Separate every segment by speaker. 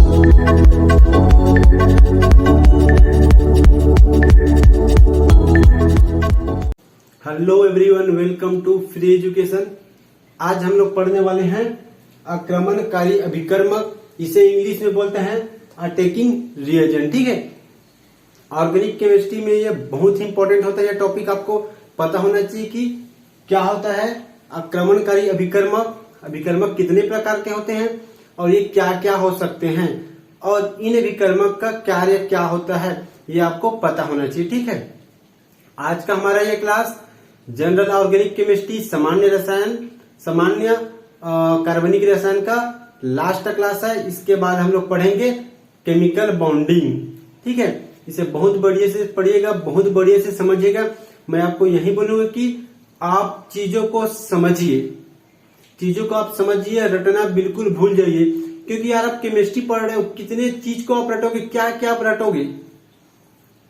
Speaker 1: Hello everyone, welcome to free education. आज हम लोग पढ़ने वाले हैं आक्रमणकारी अभिकर्मक, इसे इंग्लिश में बोलते हैं अटैकिंग रिएजेंट। ठीक है, ऑर्गेनिक केमिस्ट्री में ये बहुत ही इंपॉर्टेंट होता है। यह टॉपिक आपको पता होना चाहिए कि क्या होता है आक्रमणकारी अभिकर्मक, अभिकर्मक कितने प्रकार के होते हैं और ये क्या क्या हो सकते हैं, और इन अभिकर्मक का कार्य क्या होता है, ये आपको पता होना चाहिए। ठीक है, आज का हमारा ये क्लास जनरल ऑर्गेनिक केमिस्ट्री, सामान्य रसायन, सामान्य कार्बनिक रसायन का लास्ट क्लास है। इसके बाद हम लोग पढ़ेंगे केमिकल बॉन्डिंग। ठीक है, इसे बहुत बढ़िया से पढ़िएगा, बहुत बढ़िया से समझिएगा। मैं आपको यही बोलूंगा कि आप चीजों को समझिए, चीजों को आप समझिए, रटना बिल्कुल भूल जाइए। क्योंकि यार आप केमिस्ट्री पढ़ रहे हो, कितने चीज को आप रटोगे, क्या क्या आप रटोगे,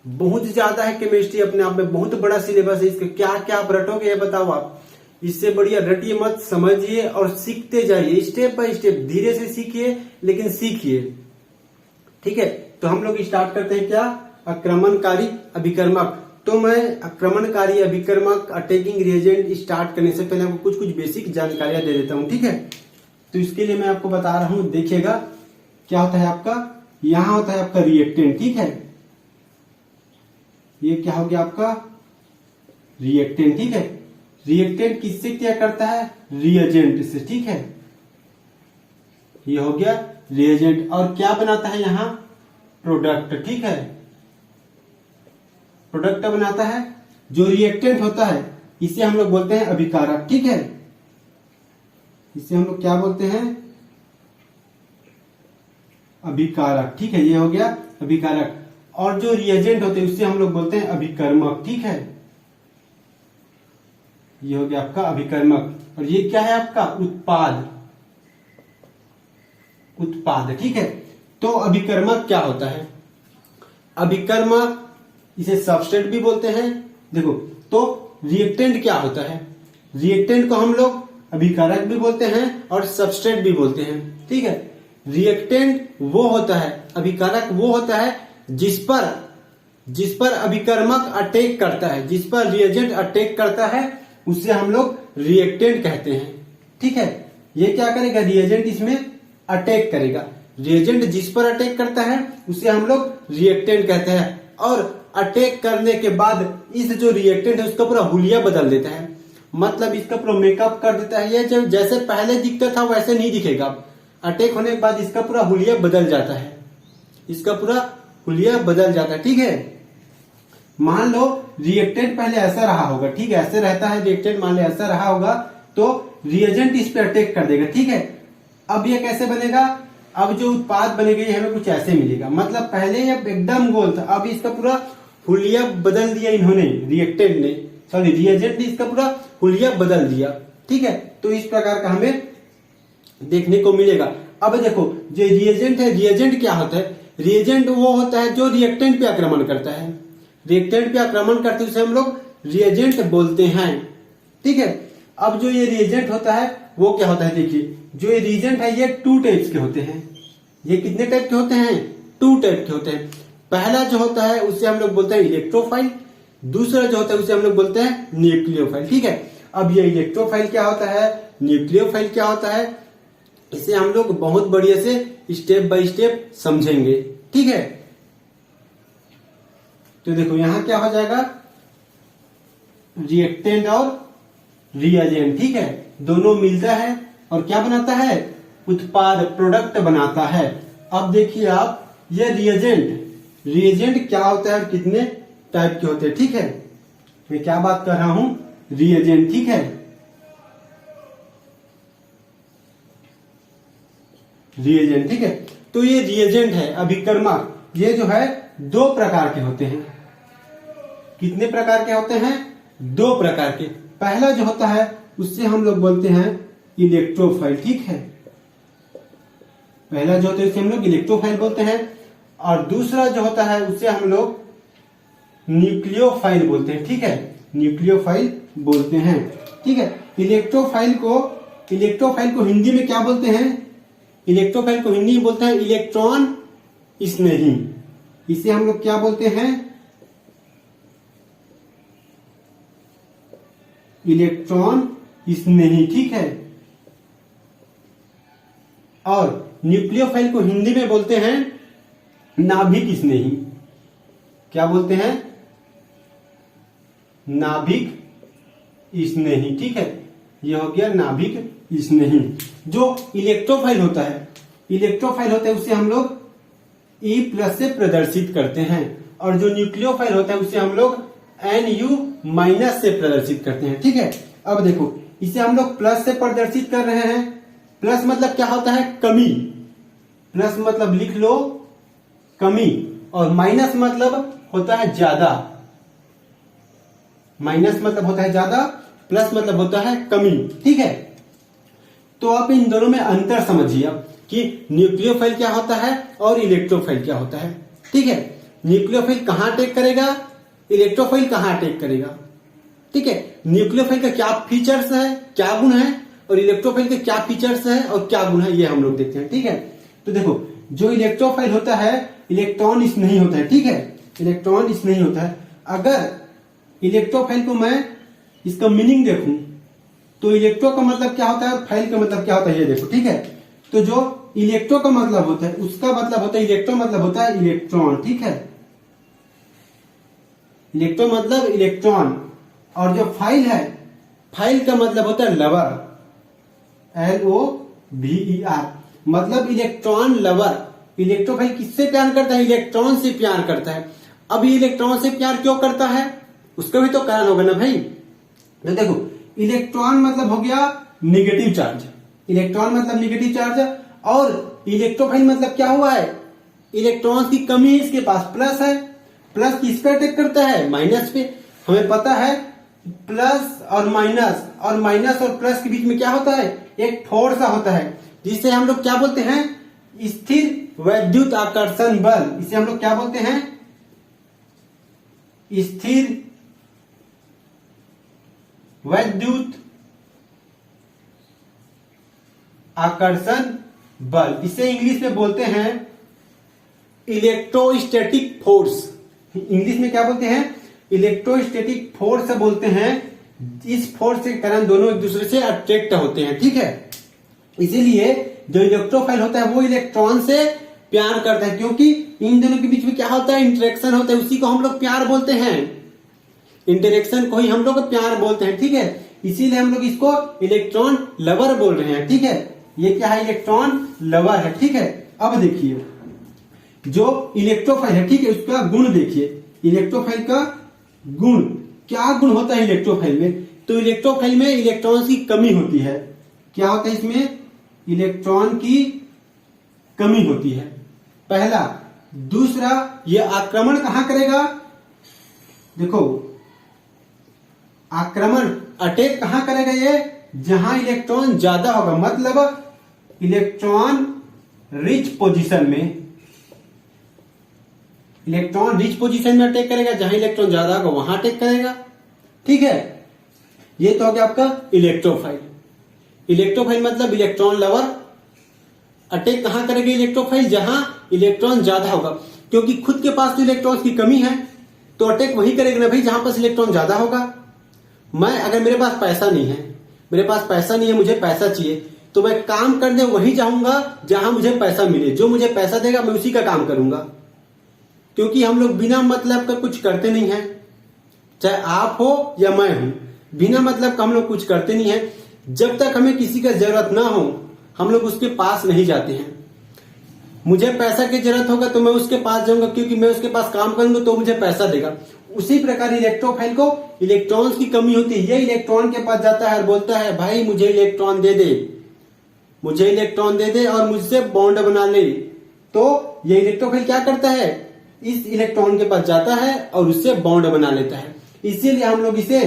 Speaker 1: बहुत ज्यादा है केमिस्ट्री, अपने आप में बहुत बड़ा सिलेबस है। इसका क्या क्या आप रटोगे ये बताओ आप। इससे बढ़िया रटिए मत, समझिए और सीखते जाइए, स्टेप बाय स्टेप, धीरे से सीखिए लेकिन सीखिए। ठीक है, तो हम लोग स्टार्ट करते हैं क्या, आक्रमणकारी अभिकर्मक। तो मैं आक्रमणकारी अभिकर्मक अटैकिंग रिएजेंट स्टार्ट करने से पहले आपको कुछ बेसिक जानकारियां दे देता हूं। ठीक है, तो इसके लिए मैं आपको बता रहा हूं, देखिएगा क्या होता है आपका, यहां होता है आपका रिएक्टेंट। ठीक है, ये क्या हो गया आपका रिएक्टेंट। ठीक है, रिएक्टेंट किससे क्या करता है, रिएजेंट से। ठीक है, ये हो गया रिएजेंट, और क्या बनाता है यहाँ प्रोडक्ट। ठीक है, प्रोडक्ट बनाता है। जो रिएक्टेंट होता है इसे हम लोग बोलते हैं अभिकारक। ठीक है, इसे हम लोग क्या बोलते हैं, अभिकारक। ठीक है, ये हो गया अभिकारक। और जो रिएजेंट होते हैं उससे हम लोग बोलते हैं अभिकर्मक। ठीक है, ये हो गया आपका अभिकर्मक। और ये क्या है आपका उत्पाद, उत्पाद। ठीक है, तो अभिकर्मक क्या होता है, अभिकर्मक इसे सबस्ट्रेट भी बोलते हैं। देखो, तो रिएक्टेंट क्या होता है, रिएक्टेंट को हम लोग अभिकारक भी बोलते हैं और सबस्ट्रेट भी बोलते हैं। ठीक है, रिएक्टेंट वो होता है, अभिकारक वो होता है जिस पर अभिकर्मक अटैक करता है, जिस पर रिएजेंट अटैक करता है उसे हम लोग रिएक्टेंट कहते हैं। ठीक है, ये क्या करेगा, रिएजेंट इसमें अटैक करेगा। रिएजेंट जिस पर अटैक करता है उसे हम लोग रिएक्टेंट कहते हैं, और अटैक करने के बाद इस जो रिएक्टेंट है उसका पूरा हुलिया बदल देता है, मतलब इसका पूरा मेकअप कर देता है। ये जब जैसे पहले दिखता था वैसे नहीं दिखेगा, अटैक होने के बाद इसका पूरा हुलिया बदल जाता है, इसका पूरा हुलिया बदल जाता है। ठीक है, मान लो रिएक्टेंट पहले ऐसा रहा होगा, ठीक है, ऐसे रहता है रिएक्टेंट, मान लो ऐसा रहा होगा, तो रिएजेंट इस पे अटैक कर देगा। ठीक है, अब ये कैसे बनेगा, अब जो उत्पाद बनेगा ये हमें कुछ ऐसे मिलेगा, मतलब पहले ये एकदम गोल था, अब इसका पूरा हुलिया बदल दिया इन्होंने, रिएक्टेंट ने, सॉरी रिएजेंट ने इसका पूरा हुलिया बदल दिया। ठीक है, तो इस प्रकार का हमें देखने को मिलेगा। अब देखो, जो रिएजेंट है, रिएजेंट क्या होता है, रिएजेंट वो होता है जो रिएक्टेंट पे आक्रमण करता है, रिएक्टेंट पे आक्रमण करते उसे हम लोग रिएजेंट बोलते हैं। ठीक है, अब जो ये रिएजेंट होता है वो क्या होता है, देखिए जो ये रिएजेंट है ये 2 टाइप्स के होते हैं। ये कितने टाइप के होते हैं, 2 टाइप के होते हैं। पहला जो होता है उसे हम लोग बोलते हैं इलेक्ट्रोफाइल, दूसरा जो होता है उसे हम लोग बोलते हैं न्यूक्लियोफाइल। ठीक है, अब ये इलेक्ट्रोफाइल क्या होता है, न्यूक्लियोफाइल क्या होता है, इसे हम लोग बहुत बढ़िया से स्टेप बाय स्टेप समझेंगे। ठीक है, तो देखो यहां क्या हो जाएगा, रिएक्टेंट और रिएजेंट। ठीक है, दोनों मिलता है और क्या बनाता है, उत्पाद, प्रोडक्ट बनाता है। अब देखिए आप, ये रिएजेंट, रिएजेंट क्या होता है और कितने टाइप के होते हैं। ठीक है, मैं क्या बात कर रहा हूं, रिएजेंट। ठीक है, रिएजेंट। ठीक है, तो ये रिएजेंट है अभिकर्मक, ये जो है 2 प्रकार के होते हैं। कितने प्रकार के होते हैं, 2 प्रकार के। पहला जो होता है उससे हम लोग बोलते हैं इलेक्ट्रोफाइल। ठीक है, पहला जो होता है उसे हम लोग इलेक्ट्रोफाइल बोलते हैं, और दूसरा जो होता है उसे हम लोग न्यूक्लियोफाइल बोलते हैं। ठीक है, न्यूक्लियोफाइल बोलते हैं। ठीक है, इलेक्ट्रोफाइल को हिंदी में क्या बोलते हैं, इलेक्ट्रोफाइल को हिंदी में बोलते हैं इलेक्ट्रॉन स्नेही। इसे हम लोग क्या बोलते हैं? इलेक्ट्रॉन स्नेही, ठीक है। और न्यूक्लियोफाइल को हिंदी में बोलते हैं नाभिक स्नेही। क्या बोलते हैं? नाभिक स्नेही, ठीक है। ये हो गया नाभिक स्नेही। जो इलेक्ट्रोफाइल होता है उसे हम लोग E+ से प्रदर्शित करते हैं, और जो न्यूक्लियोफाइल होता है उसे हम लोग Nu- से प्रदर्शित करते हैं, ठीक है। अब देखो, इसे हम लोग प्लस से प्रदर्शित कर रहे हैं। प्लस मतलब क्या होता है? कमी। प्लस मतलब लिख लो कमी, और माइनस मतलब होता है ज्यादा। माइनस मतलब होता है ज्यादा, प्लस मतलब होता है कमी, ठीक है। तो आप इन दोनों में अंतर समझिए अब कि न्यूक्लियोफाइल क्या होता है और इलेक्ट्रोफाइल क्या होता है, ठीक है। न्यूक्लियोफाइल कहां अटैक करेगा, इलेक्ट्रोफाइल कहां अटैक करेगा, ठीक है। न्यूक्लियोफाइल का क्या फीचर्स है, क्या गुण है, और इलेक्ट्रोफाइल के क्या फीचर्स है और क्या गुण है, ये हम लोग देखते हैं, ठीक है। तो देखो, जो इलेक्ट्रोफाइल होता है इलेक्ट्रॉन स्नेही होता है, ठीक है। इलेक्ट्रॉन स्नेही होता है। अगर इलेक्ट्रोफाइल को मैं इसका मीनिंग देखूं तो इलेक्ट्रो का मतलब क्या होता है, फाइल का मतलब क्या होता है, ये देखो, ठीक है। तो जो इलेक्ट्रो का मतलब होता है उसका मतलब होता है, इलेक्ट्रो मतलब होता है इलेक्ट्रॉन, ठीक है। इलेक्ट्रो मतलब इलेक्ट्रॉन, और जो फाइल है, फाइल का मतलब होता है लवर, LOVER, मतलब इलेक्ट्रॉन लवर। इलेक्ट्रोफाइल किससे प्यार करता है? इलेक्ट्रॉन से प्यार करता है। अब ये इलेक्ट्रॉन से प्यार क्यों करता है, उसका भी तो कारण होगा ना भाई। तो देखो, इलेक्ट्रॉन मतलब हो गया नेगेटिव चार्ज, इलेक्ट्रॉन मतलब नेगेटिव चार्ज, और इलेक्ट्रोफाइल मतलब क्या हुआ है? इलेक्ट्रॉन्स की कमी है, इसके पास प्लस है। प्लस किस पे अटैक करता है? माइनस पे। हमें पता है प्लस और माइनस और प्लस के बीच में क्या होता है? एक फोर्स होता है, जिसे हम लोग क्या बोलते हैं? स्थिर वैद्युत आकर्षण बल। इसे हम लोग क्या बोलते हैं? स्थिर वैद्युत आकर्षण बल। इसे इंग्लिश में बोलते हैं इलेक्ट्रोस्टैटिक फोर्स। इंग्लिश में क्या बोलते हैं? इलेक्ट्रोस्टैटिक फोर्स बोलते हैं। इस फोर्स के कारण दोनों एक दूसरे से अट्रैक्ट होते हैं, ठीक है। इसीलिए जो इलेक्ट्रोफाइल होता है वो इलेक्ट्रॉन से प्यार करता है, क्योंकि इन दोनों के बीच में क्या होता है? इंटरेक्शन होता है, उसी को हम लोग प्यार बोलते हैं। इंटरेक्शन को ही हम लोग प्यार बोलते हैं, ठीक है। इसीलिए हम लोग इसको इलेक्ट्रॉन लवर बोल रहे हैं, ठीक है। ये क्या है? इलेक्ट्रॉन लवर है, ठीक है। अब देखिए, जो इलेक्ट्रोफाइल है, ठीक है, उसका गुण देखिए। इलेक्ट्रोफाइल का गुण, क्या गुण होता है इलेक्ट्रोफाइल में? तो इलेक्ट्रोफाइल में इलेक्ट्रॉन की कमी होती है। क्या होता है इसमें? इलेक्ट्रॉन की कमी होती है, पहला। दूसरा, ये आक्रमण कहां करेगा? देखो, आक्रमण अटैक कहां करेगा? ये जहां इलेक्ट्रॉन ज्यादा होगा, मतलब इलेक्ट्रॉन रिच पोजीशन में। इलेक्ट्रॉन रिच पोजीशन में अटैक करेगा, जहां इलेक्ट्रॉन ज्यादा होगा वहां अटैक करेगा, ठीक है। ये तो हो गया आपका इलेक्ट्रोफाइल। इलेक्ट्रोफाइल मतलब इलेक्ट्रॉन लवर। अटैक कहां करेगा इलेक्ट्रोफाइल? जहां इलेक्ट्रॉन ज्यादा होगा, क्योंकि खुद के पास तो इलेक्ट्रॉन की कमी है, तो अटैक वही करेगा ना भाई जहां पास इलेक्ट्रॉन ज्यादा होगा। अगर मेरे पास पैसा नहीं है, मुझे पैसा चाहिए, तो मैं काम करने वही जाऊंगा जहां मुझे पैसा मिले। जो मुझे पैसा देगा मैं उसी का काम करूंगा, क्योंकि हम लोग बिना मतलब का कुछ करते नहीं है। चाहे आप हो या मैं हूं, बिना मतलब का हम लोग कुछ करते नहीं है। जब तक हमें किसी का जरूरत ना हो हम लोग उसके पास नहीं जाते हैं। मुझे पैसा की जरूरत होगा तो मैं उसके पास जाऊंगा, क्योंकि मैं उसके पास काम करूंगा तो मुझे पैसा देगा। उसी प्रकार इलेक्ट्रोफाइल को इलेक्ट्रॉन्स की कमी होती है। ये इलेक्ट्रॉन के पास जाता है और बोलता है, भाई मुझे इलेक्ट्रॉन दे दे और मुझसे बॉन्ड बना ले। तो ये इलेक्ट्रोफाइल क्या करता है? इस इलेक्ट्रॉन के पास जाता है और उससे बॉन्ड बना लेता है। इसीलिए हम लोग इसे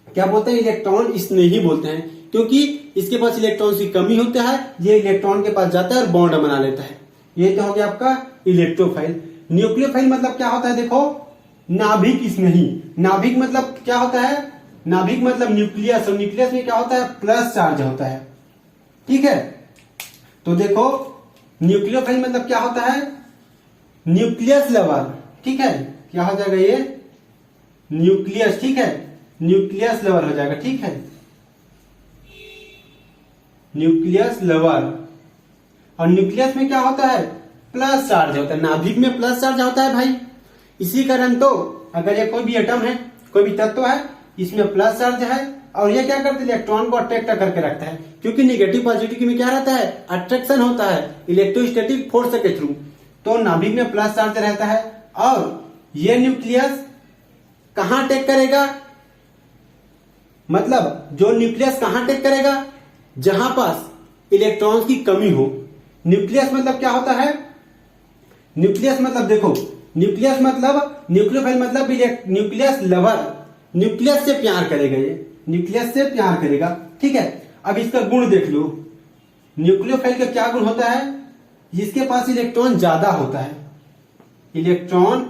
Speaker 1: क्या बोलते हैं? इलेक्ट्रॉन स्नेही बोलते हैं, क्योंकि इसके पास इलेक्ट्रॉन की कमी होता है। ये इलेक्ट्रॉन के पास जाता है और बॉन्ड बना लेता है। ये तो हो गया आपका इलेक्ट्रोफाइल। न्यूक्लियोफाइल मतलब क्या होता है? देखो, नाभिक स्नेही। नाभिक मतलब क्या होता है? नाभिक मतलब न्यूक्लियस, और न्यूक्लियस में क्या होता है? प्लस चार्ज होता है, ठीक है। तो देखो न्यूक्लियोफाइल मतलब क्या होता है, न्यूक्लियस लेवल, ठीक है, क्या हो जाएगा ये न्यूक्लियस, ठीक है, न्यूक्लियस लेवल हो जाएगा, ठीक है, न्यूक्लियस लेवल। और न्यूक्लियस में क्या होता है, प्लस चार्ज होता है, नाभिक में प्लस चार्ज होता है भाई। इसी कारण तो अगर ये कोई भी एटम है, कोई भी तत्व है, इसमें प्लस चार्ज है और ये क्या करता है, इलेक्ट्रॉन को अट्रैक्ट करके रखता है, क्योंकि निगेटिव पॉजिटिव में क्या रहता है, अट्रैक्शन होता है इलेक्ट्रोस्टैटिक फोर्स के थ्रू। तो नाभिक में प्लस चार्ज रहता है और ये न्यूक्लियस कहां अटैक करेगा, मतलब जो न्यूक्लियस कहां अटैक करेगा, जहां पास इलेक्ट्रॉन्स की कमी हो। न्यूक्लियस मतलब क्या होता है, न्यूक्लियस मतलब देखो, न्यूक्लियस मतलब न्यूक्लियोफाइल मतलब न्यूक्लियस लवर, न्यूक्लियस से प्यार करेगा, ये न्यूक्लियस से प्यार करेगा, ठीक है। अब इसका गुण देख लो, न्यूक्लियोफाइल का क्या गुण होता है, जिसके पास इलेक्ट्रॉन ज्यादा होता है, इलेक्ट्रॉन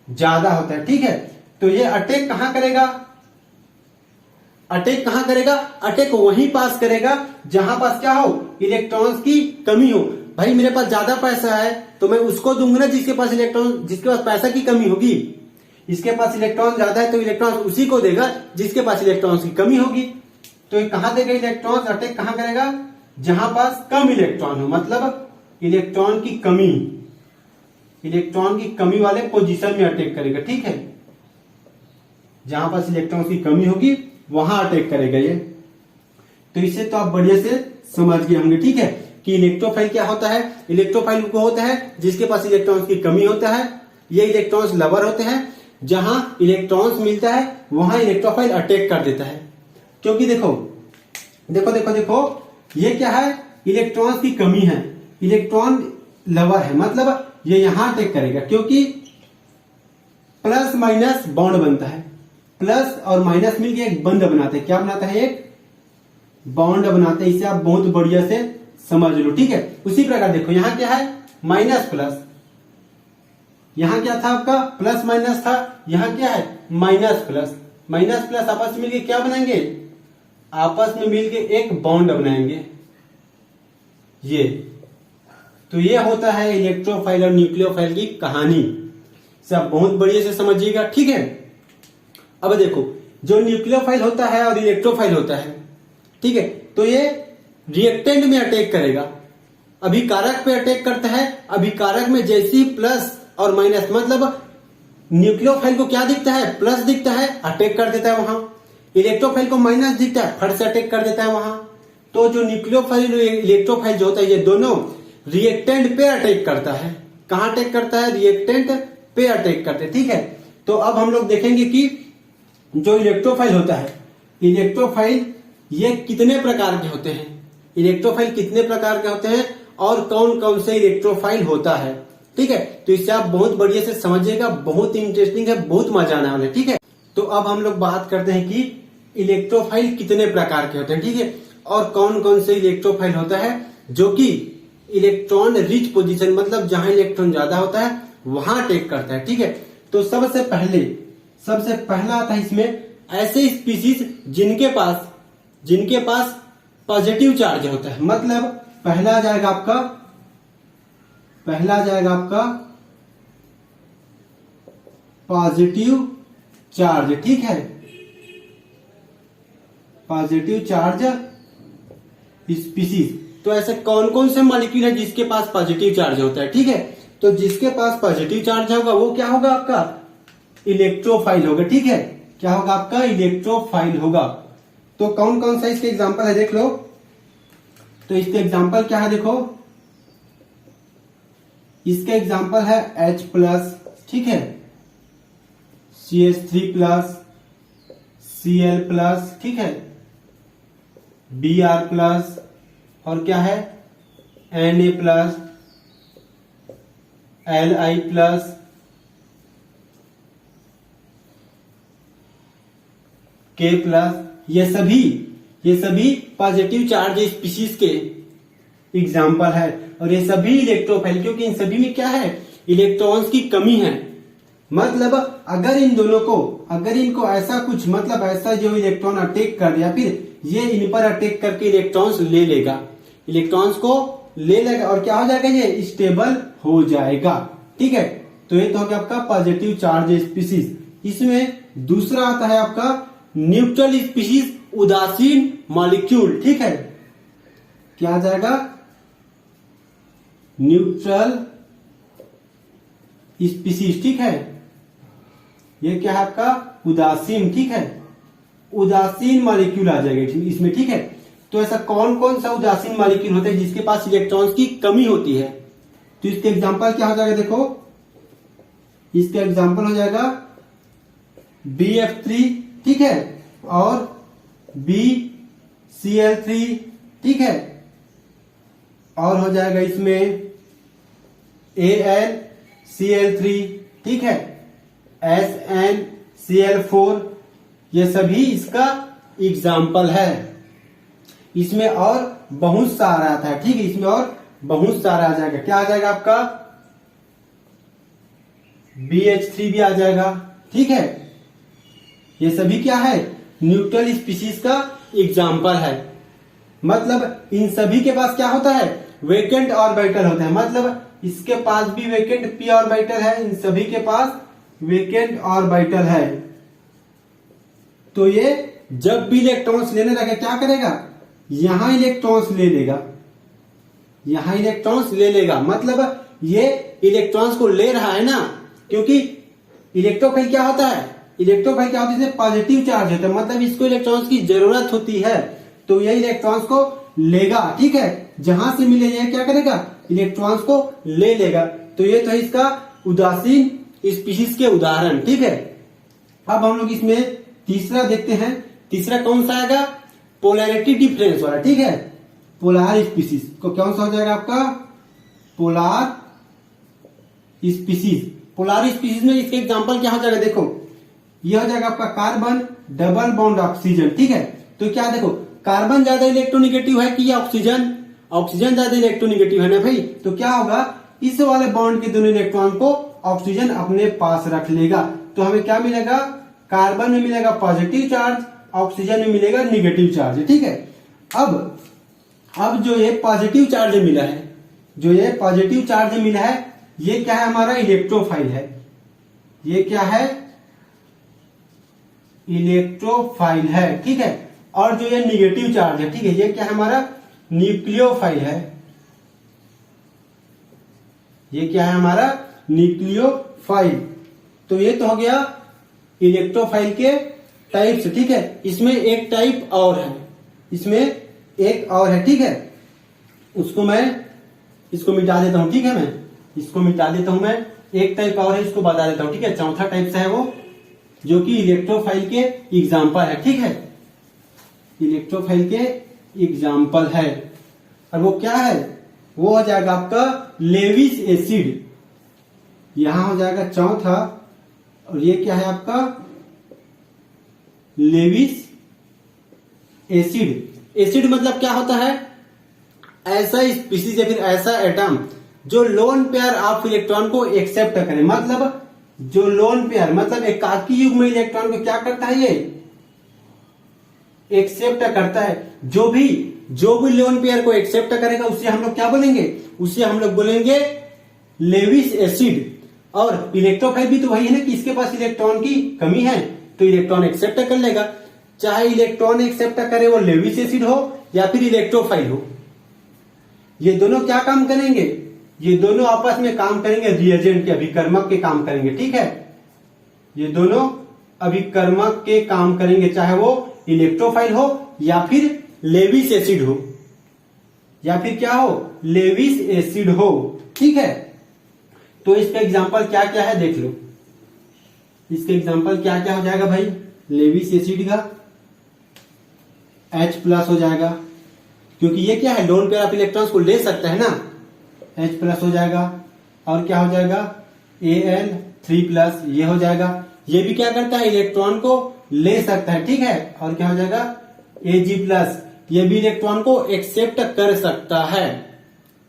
Speaker 1: ज्यादा होता है, ठीक है। तो ये अटैक कहां करेगा, अटैक कहां करेगा, अटैक वहीं पास करेगा जहां पास क्या हो, इलेक्ट्रॉन्स की कमी हो। भाई मेरे पास ज्यादा पैसा है तो मैं उसको दूंगा ना जिसके पास इलेक्ट्रॉन, जिसके पास पैसा की कमी होगी। इसके पास इलेक्ट्रॉन ज्यादा है तो इलेक्ट्रॉन उसी को देगा जिसके पास इलेक्ट्रॉन्स की कमी होगी। तो ये कहां देगा इलेक्ट्रॉन्स, अटैक कहां करेगा, जहां पास कम इलेक्ट्रॉन हो, मतलब इलेक्ट्रॉन की कमी, इलेक्ट्रॉन की कमी वाले पोजीशन में अटैक करेगा, ठीक है। जहां पास इलेक्ट्रॉन की कमी होगी वहां अटैक करेगा ये। तो इसे तो आप बढ़िया से समझ गए होंगे, ठीक है, कि इलेक्ट्रोफाइल क्या होता है। इलेक्ट्रोफाइल वो होता है जिसके पास इलेक्ट्रॉन्स की कमी होता है, ये इलेक्ट्रॉन्स लवर होते हैं, जहां इलेक्ट्रॉन्स मिलता है वहां इलेक्ट्रोफाइल अटैक कर देता है। क्योंकि देखो देखो देखो देखो ये क्या है, इलेक्ट्रॉन्स की कमी है, इलेक्ट्रॉन लवर है, मतलब ये यहां अटैक करेगा, क्योंकि प्लस माइनस बॉन्ड बनता है, प्लस और माइनस मिलकर एक बंध बनाते हैं, क्या बनाता है, एक बॉन्ड बनाते हैं। इसे आप बहुत बढ़िया से समझ लो, ठीक है। उसी प्रकार देखो यहां क्या है, माइनस प्लस, यहां क्या था आपका, प्लस माइनस था, यहां क्या है, माइनस प्लस, माइनस प्लस आपस में मिलकर क्या बनाएंगे, आपस में मिलकर एक बॉन्ड बनाएंगे, ये। तो ये होता है इलेक्ट्रोफाइल और न्यूक्लियोफाइल की कहानी, इसे आप बहुत बढ़िया से समझिएगा, ठीक है। अब देखो जो न्यूक्लियोफाइल होता है और इलेक्ट्रोफाइल होता है, ठीक है, तो ये रिएक्टेंट में अटैक करेगा, अभिकारक पे अटैक करता है। अभिकारक में जैसी प्लस और माइनस, मतलब न्यूक्लियोफाइल को क्या दिखता है, प्लस दिखता है, अटैक कर देता है वहां। इलेक्ट्रोफाइल को माइनस दिखता है, फट से अटैक कर देता है वहां। तो जो न्यूक्लियोफाइल और इलेक्ट्रोफाइल जो होता है, ये दोनों रिएक्टेंट पे अटैक करता है। कहां अटैक करता है, रिएक्टेंट पे अटैक करते हैं, ठीक है। तो अब हम लोग देखेंगे कि जो इलेक्ट्रोफाइल होता है, इलेक्ट्रोफाइल ये कितने प्रकार के होते हैं, इलेक्ट्रोफाइल कितने प्रकार के होते हैं और कौन कौन से इलेक्ट्रोफाइल होता है, ठीक है। तो इससे आप बहुत बढ़िया से समझिएगा, बहुत इंटरेस्टिंग है, बहुत मजा आने वाला है, ठीक है। तो अब हम लोग बात करते हैं कि इलेक्ट्रोफाइल कितने प्रकार के होते हैं, ठीक है, और कौन कौन से इलेक्ट्रोफाइल होता है जो कि इलेक्ट्रॉन रिच पोजीशन, मतलब जहां इलेक्ट्रॉन ज्यादा होता है वहां अटैक करता है, ठीक है। तो सबसे पहला आता है इसमें ऐसे स्पीसीज जिनके पास पॉजिटिव चार्ज होता है, मतलब पहला आ जाएगा आपका पॉजिटिव चार्ज, ठीक है, पॉजिटिव चार्ज स्पीसीज। तो ऐसे कौन कौन से मॉलिक्यूल है जिसके पास पॉजिटिव चार्ज होता है, ठीक है। तो जिसके पास पॉजिटिव चार्ज होगा वो क्या होगा, आपका इलेक्ट्रोफाइल होगा, ठीक है। क्या होगा, आपका इलेक्ट्रोफाइल होगा। तो कौन कौन सा इसके एग्जांपल है देख लो। तो इसके एग्जांपल क्या है, देखो इसके एग्जांपल है H+, ठीक है, CH3+, Cl+, ठीक है, Br+, और क्या है Na+, Li+, K+, ये सभी पॉजिटिव चार्ज स्पीशीज के एग्जाम्पल है। और ये सभी इलेक्ट्रोफाइल, क्योंकि इन सभी में क्या है, इलेक्ट्रॉन्स की कमी है। मतलब अगर इनको ऐसा कुछ, मतलब ऐसा जो इलेक्ट्रॉन अटैक कर, या फिर ये इन पर अटैक करके इलेक्ट्रॉन्स ले लेगा, इलेक्ट्रॉन्स को ले लेगा और क्या हो जाएगा, ये स्टेबल हो जाएगा। ठीक है, तो ये तो हो गया आपका पॉजिटिव चार्ज स्पीशीज। इसमें दूसरा आता है आपका न्यूट्रल स्पीशीज, उदासीन मॉलिक्यूल। ठीक है, क्या आ जाएगा, न्यूट्रल स्पीशीज। ठीक है, ये क्या है आपका उदासीन। ठीक है, उदासीन मॉलिक्यूल आ जाएगा इसमें। ठीक है, तो ऐसा कौन कौन सा उदासीन मॉलिक्यूल होते हैं जिसके पास इलेक्ट्रॉन्स की कमी होती है? तो इसके एग्जांपल क्या हो जाएगा, देखो इसका एग्जांपल हो जाएगा BF3। ठीक है, और BCl3। ठीक है, और हो जाएगा इसमें AlCl3। ठीक है, SnCl4। ये सभी इसका एग्जाम्पल है। इसमें और बहुत सारा आता है। ठीक है, इसमें और बहुत सारा आ जाएगा। क्या आ जाएगा आपका, BH3 भी आ जाएगा। ठीक है, ये सभी क्या है, न्यूट्रल स्पीशीज का एग्जाम्पल है। मतलब इन सभी के पास क्या होता है, वेकेंट ऑर्बिटल होता है। मतलब इसके पास भी वेकेंट p ऑर्बिटल है, इन सभी के पास वेकेंट ऑर्बिटल है। तो ये जब भी इलेक्ट्रॉन्स लेने लगे क्या करेगा, यहां इलेक्ट्रॉन्स ले लेगा, यहां इलेक्ट्रॉन्स ले लेगा। मतलब ये इलेक्ट्रॉन्स को ले रहा है ना, क्योंकि इलेक्ट्रोफाइल क्या होता है, इलेक्ट्रोफाइल क्या होता है, इसमें पॉजिटिव चार्ज होता है। मतलब इसको इलेक्ट्रॉन्स की जरूरत होती है, तो ये इलेक्ट्रॉन्स को लेगा। ठीक है, जहां से मिले ये क्या करेगा, इलेक्ट्रॉन्स को ले लेगा। तो ये तो इसका उदासीन स्पीशीज के उदाहरण। ठीक है, अब हम लोग इसमें तीसरा देखते हैं। तीसरा कौन सा आएगा, पोलैरिटी डिफरेंस वाला। ठीक है, पोलार स्पीशीज को कौन सा हो जाएगा आपका, पोलार स्पीशीज। पोलार स्पीशीज में इसके एग्जांपल क्या हो जाएगा, देखो ये हो जाएगा आपका कार्बन डबल बॉन्ड ऑक्सीजन। ठीक है, तो क्या देखो, कार्बन ज्यादा इलेक्ट्रोनिगेटिव है कि ये ऑक्सीजन, ऑक्सीजन ज्यादा इलेक्ट्रोनिगेटिव है ना भाई। तो क्या होगा, इस वाले बॉन्ड के दोनों इलेक्ट्रॉन को ऑक्सीजन अपने पास रख लेगा। तो हमें क्या मिलेगा, कार्बन में मिलेगा पॉजिटिव चार्ज, ऑक्सीजन में मिलेगा निगेटिव चार्ज। ठीक है, अब जो ये पॉजिटिव चार्ज मिला है, जो ये पॉजिटिव चार्ज मिला है, ये क्या है, हमारा इलेक्ट्रोफाइल है। ये क्या है, इलेक्ट्रोफाइल है। ठीक है, और जो ये निगेटिव चार्ज है, ठीक है, ये क्या है, हमारा न्यूक्लियोफाइल है। ये क्या है, हमारा न्यूक्लियोफाइल। तो ये तो हो गया इलेक्ट्रोफाइल के टाइप्स। ठीक है, इसमें एक टाइप और है, इसमें एक और है। ठीक है, उसको मैं इसको मिटा देता हूं। ठीक है, मैं इसको मिटा देता हूं, मैं एक टाइप और है, इसको बता देता हूं। ठीक है, चौथा टाइप से है वो, जो कि इलेक्ट्रोफाइल के एग्जाम्पल है। ठीक है, इलेक्ट्रोफाइल के एग्जाम्पल है, और वो क्या है, वो हो जाएगा आपका लेविस एसिड। यहां हो जाएगा चौथा, और ये क्या है आपका लेविस एसिड। एसिड मतलब क्या होता है, ऐसा स्पीशीज या फिर ऐसा एटम जो लोन पेयर ऑफ इलेक्ट्रॉन को एक्सेप्ट करे। मतलब जो लोन पेयर, मतलब एकाकी युग में इलेक्ट्रॉन को क्या करता है, ये एक्सेप्ट करता है। जो भी लोन पेयर को एक्सेप्ट करेगा उसे हम लोग क्या बोलेंगे, उसे हम लोग बोलेंगे लेविस एसिड। और इलेक्ट्रोफाइल भी तो वही है ना कि इसके पास इलेक्ट्रॉन की कमी है, तो इलेक्ट्रॉन एक्सेप्ट कर लेगा। चाहे इलेक्ट्रॉन एक्सेप्ट करे वो लेविस एसिड हो या फिर इलेक्ट्रोफाइल हो, ये दोनों क्या काम करेंगे, ये दोनों आपस में काम करेंगे, रिएजेंट के, अभिकर्मक के काम करेंगे। ठीक है, ये दोनों अभिकर्मक के काम करेंगे, चाहे वो इलेक्ट्रोफाइल हो या फिर लेविस एसिड हो, या फिर क्या हो, लेविस एसिड हो। ठीक है, तो इसका एग्जांपल क्या क्या है देख लो। इसका एग्जांपल क्या क्या हो जाएगा भाई, लेविस एसिड का H+ हो जाएगा, क्योंकि ये क्या है, लोन पेयर ऑफ इलेक्ट्रॉन्स को ले सकता है ना, H+ हो जाएगा। और क्या हो जाएगा, Al3+, ये हो जाएगा। ये भी क्या करता है, इलेक्ट्रॉन को ले सकता है। ठीक है, और क्या हो जाएगा, Ag+, ये भी इलेक्ट्रॉन को एक्सेप्ट कर सकता है।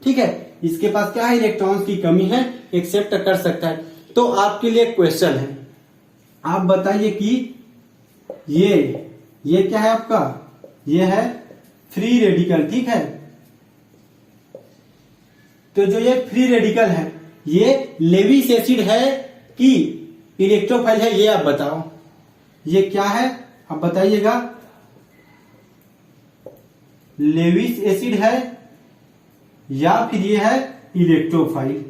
Speaker 1: ठीक है, इसके पास क्या है, इलेक्ट्रॉन्स की कमी है, एक्सेप्ट कर सकता है। तो आपके लिए क्वेश्चन है, आप बताइए कि ये क्या है आपका, ये है फ्री रेडिकल। ठीक है, तो जो ये फ्री रेडिकल है ये लेविस एसिड है कि इलेक्ट्रोफाइल है, ये आप बताओ। ये क्या है आप बताइएगा। लेविस एसिड है या फिर ये है इलेक्ट्रोफाइल,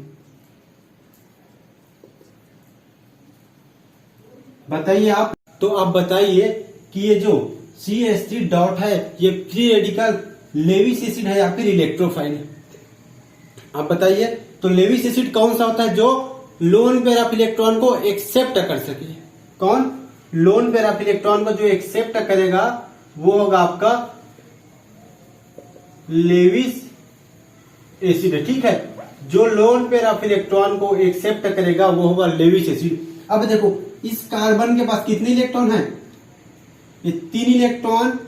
Speaker 1: बताइए आप। तो आप बताइए कि ये जो CH3 डॉट है ये फ्री रेडिकल लेविस एसिड है या फिर इलेक्ट्रोफाइल है, आप बताइए। तो लेविस एसिड कौन सा होता है? जो लोन पेयर ऑफ इलेक्ट्रॉन को एक्सेप्ट कर सके। कौन? लोन पेयर ऑफ इलेक्ट्रॉन को जो एक्सेप्ट करेगा वो होगा आपका लेविस एसिड, ठीक है। जो लोन पेयर ऑफ इलेक्ट्रॉन को एक्सेप्ट करेगा वो होगा लेविस एसिड। अब देखो इस कार्बन के पास कितने इलेक्ट्रॉन है? ये 3 इलेक्ट्रॉन,